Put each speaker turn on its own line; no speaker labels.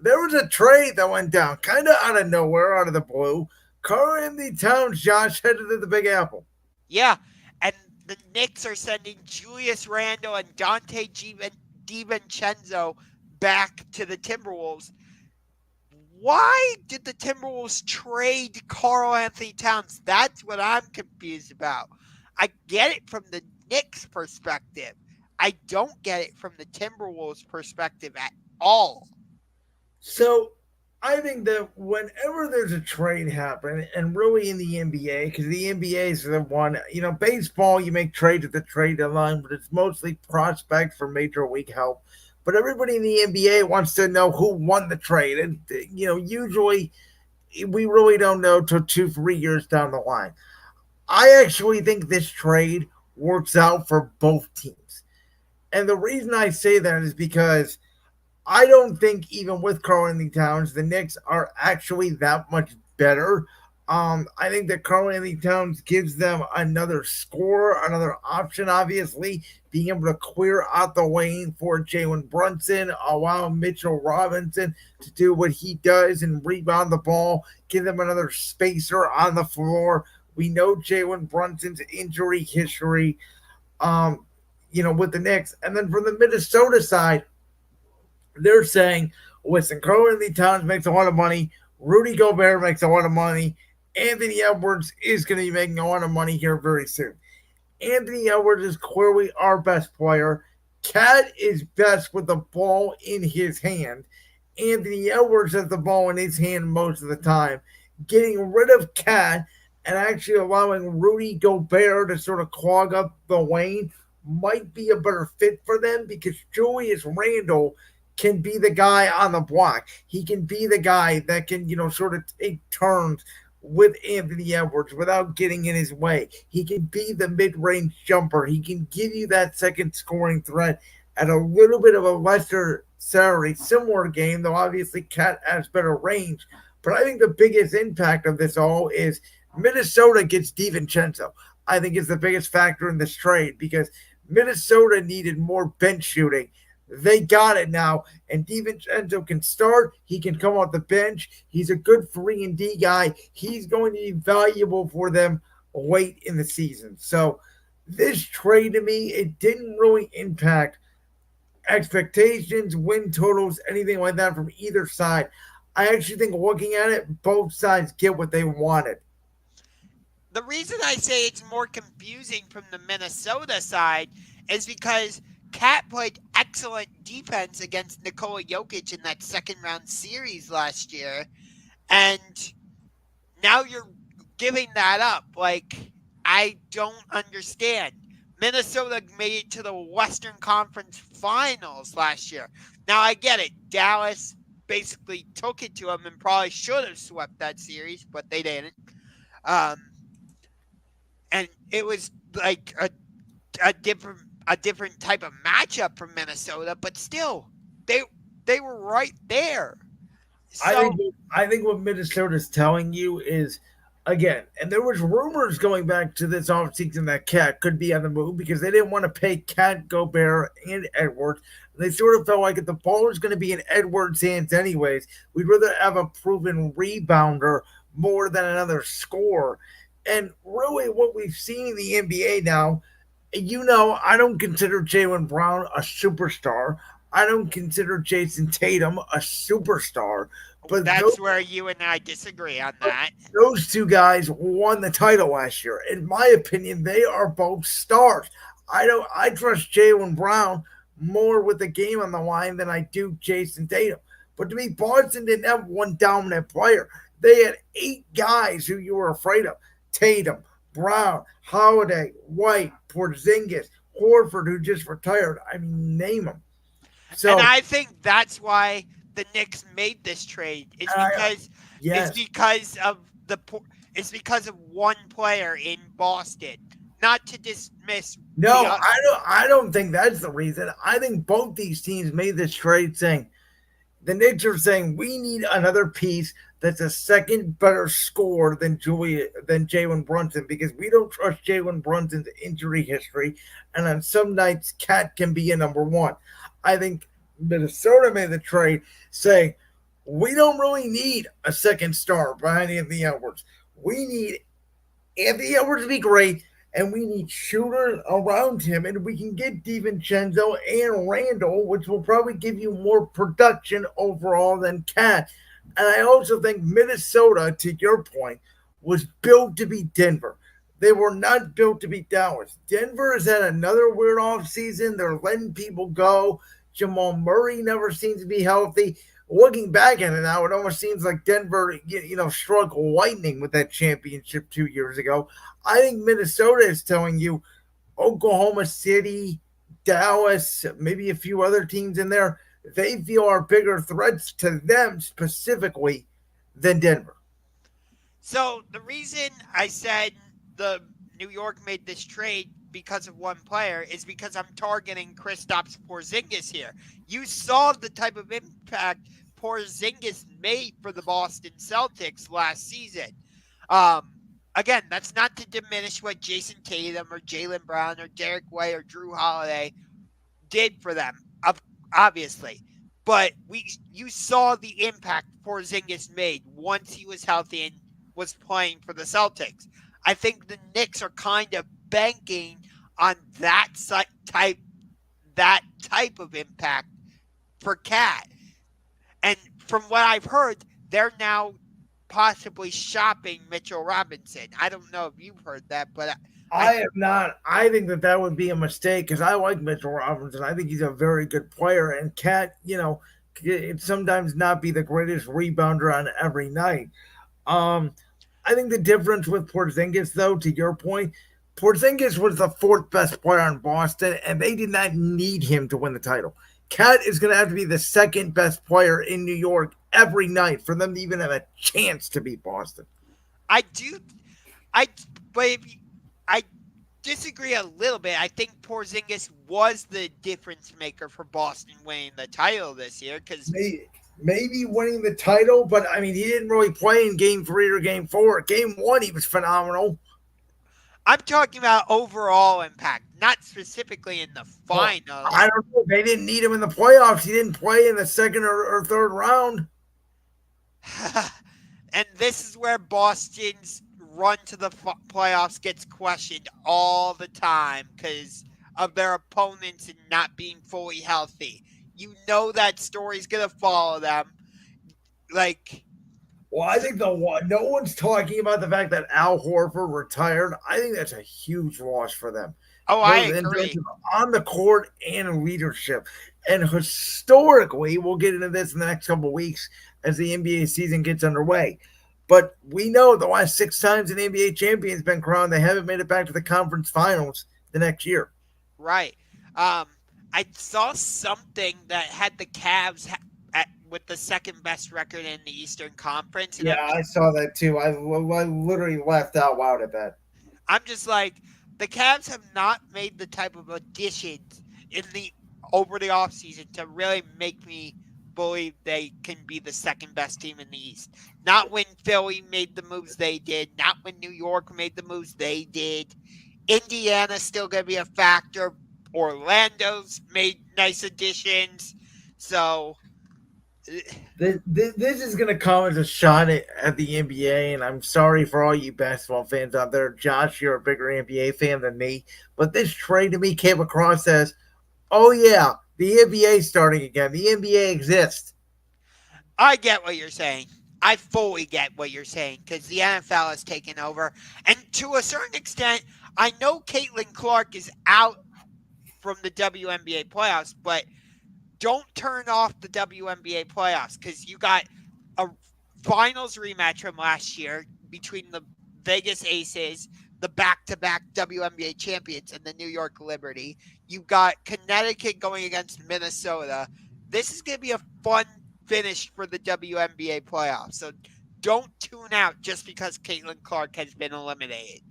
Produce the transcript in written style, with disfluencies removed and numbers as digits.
there was a trade that went down kind of out of nowhere, out of the blue. Karl-Anthony Towns, Josh, headed to the Big Apple.
Yeah, and the Knicks are sending Julius Randle and Donte DiVincenzo back to the Timberwolves. Why did the Timberwolves trade Karl-Anthony Towns? That's what I'm confused about. I get it from the Knicks' perspective. I don't get it from the Timberwolves' perspective at all.
So I think that whenever there's a trade happen, and really in the NBA, because the NBA is the one, baseball, you make trades at the trade deadline, but it's mostly prospects for major league help. But everybody in the NBA wants to know who won the trade. And, usually we really don't know till 2, 3 years down the line. I actually think this trade works out for both teams. And the reason I say that is because I don't think even with Karl-Anthony Towns, the Knicks are actually that much better. I think that Karl-Anthony Towns gives them another score, another option, obviously, being able to clear out the lane for Jalen Brunson, allow Mitchell Robinson to do what he does and rebound the ball, give them another spacer on the floor. We know Jalen Brunson's injury history, with the Knicks. And then from the Minnesota side, they're saying, listen, Karl-Anthony Towns makes a lot of money. Rudy Gobert makes a lot of money. Anthony Edwards is going to be making a lot of money here very soon. Anthony Edwards is clearly our best player. Cat is best with the ball in his hand. Anthony Edwards has the ball in his hand most of the time. Getting rid of Cat and actually allowing Rudy Gobert to sort of clog up the lane might be a better fit for them because Julius Randle can be the guy on the block. He can be the guy that can, sort of take turns with Anthony Edwards without getting in his way. He can be the mid-range jumper. He can give you that second scoring threat at a little bit of a lesser salary, similar game, though obviously Cat has better range. But I think the biggest impact of this all is Minnesota gets DiVincenzo. I think is the biggest factor in this trade because Minnesota needed more bench shooting. They got it now, and DiVincenzo can start. He can come off the bench. He's a good 3-and-D guy. He's going to be valuable for them late in the season. So this trade to me, it didn't really impact expectations, win totals, anything like that from either side. I actually think looking at it, both sides get what they wanted.
The reason I say it's more confusing from the Minnesota side is because Cat played excellent defense against Nikola Jokic in that second round series last year. And now you're giving that up. Like, I don't understand. Minnesota made it to the Western Conference Finals last year. Now, I get it. Dallas basically took it to them and probably should have swept that series, but they didn't. And it was like a different type of matchup for Minnesota, but still, they were right there. So
I think what Minnesota's telling you is again, and there was rumors going back to this offseason that Cat could be on the move because they didn't want to pay Cat, Gobert, and Edwards. They sort of felt like if the ball was going to be in Edwards' hands anyways, we'd rather have a proven rebounder more than another scorer. And really what we've seen in the NBA now, I don't consider Jaylen Brown a superstar. I don't consider Jason Tatum a superstar. But
that's where you and I disagree on that.
Those two guys won the title last year. In my opinion, they are both stars. I trust Jaylen Brown more with the game on the line than I do Jason Tatum. But to me, Boston didn't have one dominant player. They had 8 guys who you were afraid of. Tatum, Brown, Holiday, White, Porzingis, Horford, who just retired. I mean, name them.
So, and I think that's why the Knicks made this trade. It's because of one player in Boston. Not to dismiss.
No, I don't think that's the reason. I think both these teams made this trade saying the Knicks are saying we need another piece that's a second better scorer than Jalen Brunson because we don't trust Jalen Brunson's injury history, and on some nights Cat can be a number one. I think Minnesota made the trade saying We don't really need a second star behind Anthony Edwards. We need Anthony Edwards to be great, and we need shooters around him, and we can get DiVincenzo and Randle, which will probably give you more production overall than Cat. And I also think Minnesota, to your point, was built to be Denver. They were not built to be Dallas. Denver has had another weird offseason. They're letting people go. Jamal Murray never seems to be healthy. Looking back at it now, it almost seems like Denver, struck lightning with that championship 2 years ago. I think Minnesota is telling you Oklahoma City, Dallas, maybe a few other teams in there, they feel are bigger threats to them specifically than Denver.
So the reason I said the New York made this trade because of one player is because I'm targeting Kristaps Porzingis here. You saw the type of impact Porzingis made for the Boston Celtics last season. Again, that's not to diminish what Jason Tatum or Jaylen Brown or Derek White or Drew Holiday did for them, obviously. But you saw the impact Porzingis made once he was healthy and was playing for the Celtics. I think the Knicks are kind of banking on that type of impact for Cat. And from what I've heard, they're now possibly shopping Mitchell Robinson. I don't know if you've heard that, but
I have not. I think that would be a mistake because I like Mitchell Robinson. I think he's a very good player. And Cat, it sometimes not be the greatest rebounder on every night. I think the difference with Porzingis, though, to your point, Porzingis was the fourth best player in Boston, and they did not need him to win the title. Cat is going to have to be the second best player in New York every night for them to even have a chance to beat Boston.
I do. But I disagree a little bit. I think Porzingis was the difference maker for Boston winning the title this year because
maybe winning the title, but I mean, he didn't really play in game 3 or game 4. Game 1, he was phenomenal.
I'm talking about overall impact, not specifically in the finals. Well,
I don't know. They didn't need him in the playoffs. He didn't play in the second or third round.
And this is where Boston's run to the playoffs gets questioned all the time because of their opponents and not being fully healthy. You know that story's going to follow them.
Well, I think no one's talking about the fact that Al Horford retired. I think that's a huge loss for them.
Oh, I agree.
On the court and leadership. And historically, we'll get into this in the next couple of weeks as the NBA season gets underway. But we know the last 6 times an NBA champion's been crowned, they haven't made it back to the conference finals the next year.
Right. I saw something that had the Cavs with the second best record in the Eastern Conference.
And I saw that too. I literally laughed out loud at that.
I'm just like, the Cavs have not made the type of additions over the offseason to really make me believe they can be the second best team in the East. Not when Philly made the moves they did. Not when New York made the moves they did. Indiana's still going to be a factor. Orlando's made nice additions. So
this is going to come as a shot at the NBA, and I'm sorry for all you basketball fans out there. Josh, you're a bigger NBA fan than me, but this trade to me came across as, oh yeah, the NBA starting again. The NBA exists.
I get what you're saying. I fully get what you're saying because the NFL has taken over. And to a certain extent, I know Caitlin Clark is out from the WNBA playoffs, but don't turn off the WNBA playoffs because you got a finals rematch from last year between the Vegas Aces, the back-to-back WNBA champions, and the New York Liberty. You've got Connecticut going against Minnesota. This is going to be a fun finish for the WNBA playoffs. So don't tune out just because Caitlin Clark has been eliminated.